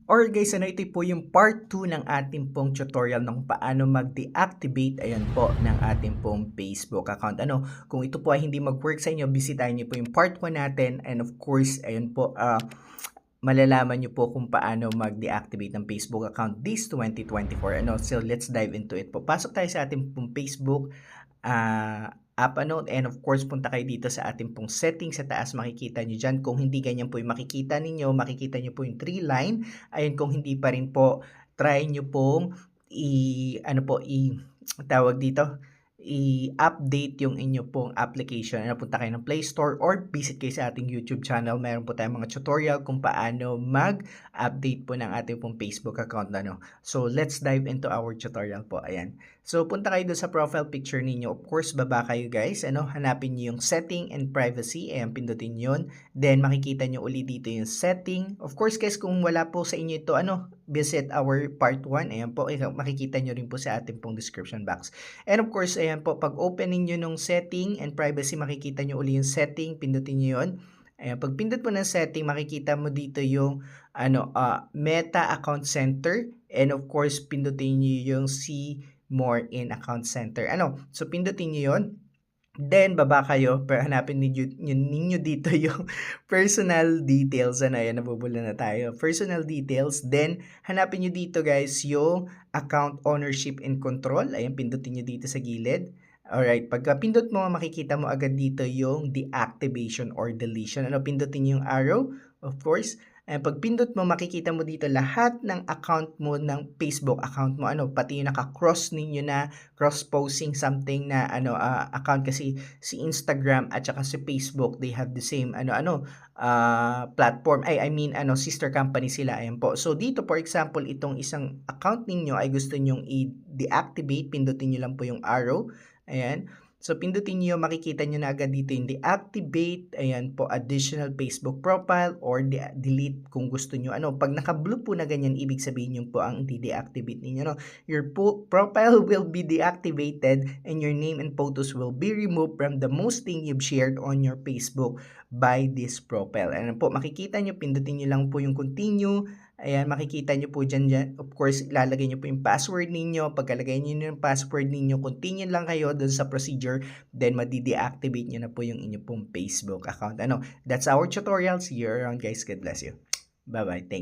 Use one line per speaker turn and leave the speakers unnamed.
Or guys, ito po yung part 2 ng ating pong tutorial ng paano mag-deactivate, ayan po, ng ating pong Facebook account. Kung ito po ay hindi mag-work sa inyo, bisitahin niyo po yung part 1 natin. And of course, ayan po, malalaman niyo po kung paano mag-deactivate ng Facebook account this 2024. So let's dive into it po. Pasok tayo sa ating pong Facebook app and of course punta kayo dito sa ating pong settings sa taas, makikita nyo dyan. Kung hindi ganyan po yung makikita makikita nyo po yung 3 line. Ayun, kung hindi pa rin po, try nyo pong tawag dito, i-update yung inyo pong application. Punta kayo ng Play Store or visit kayo sa ating YouTube channel. Meron po tayong mga tutorial kung paano mag-update po ng ating pong Facebook account. So, let's dive into our tutorial po. Ayan. So, punta kayo doon sa profile picture ninyo. Of course, baba kayo guys. Hanapin nyo yung setting and privacy. Ayan, pindutin yun. Then, makikita nyo ulit dito yung setting. Of course, guys, kung wala po sa inyo ito, visit our part 1. Ayan po, makikita nyo rin po sa ating pong description box. And of course, ayan po, pag opening nyo nung setting and privacy, makikita nyo ulit yung setting. Pindutin nyo yun. Ayan, pag pindot mo ng setting, makikita mo dito yung Meta Account Center. And of course, pindutin nyo yung See More in Account Center. So, pindutin nyo yun. Then, baba kayo, pero hanapin ninyo dito yung personal details. Ayan, nabubula na tayo. Personal details. Then, hanapin nyo dito guys yung account ownership and control. Ayan, pindutin nyo dito sa gilid. Alright, pagka pindot mo, makikita mo agad dito yung deactivation or deletion. Pindutin nyo yung arrow, of course. And pag pindot mo, makikita mo dito lahat ng account mo, ng Facebook account mo, pati yung naka-cross ninyo na cross-posting something na account, kasi si Instagram at saka si Facebook, they have the same platform. Sister company sila. Ayan po. So dito, for example, itong isang account ninyo ay gusto nyong i-deactivate, pindutin nyo lang po yung arrow. Ayan. So, pindutin nyo, makikita nyo na agad dito yung deactivate, ayan po, additional Facebook profile or delete kung gusto nyo. Pag naka-blue po na ganyan, ibig sabihin yun po ang de-deactivate ninyo. Your profile will be deactivated and your name and photos will be removed from the most thing you've shared on your Facebook by this profile. Ayan po, makikita nyo, pindutin nyo lang po yung continue. Ayan, makikita nyo po dyan. Of course, ilalagay nyo po yung password ninyo. Pagkalagay nyo yung password ninyo, continue lang kayo dun sa procedure. Then, madi-deactivate nyo na po yung inyo pong Facebook account. That's our tutorial. See you around guys. God bless you. Bye-bye. Thank you.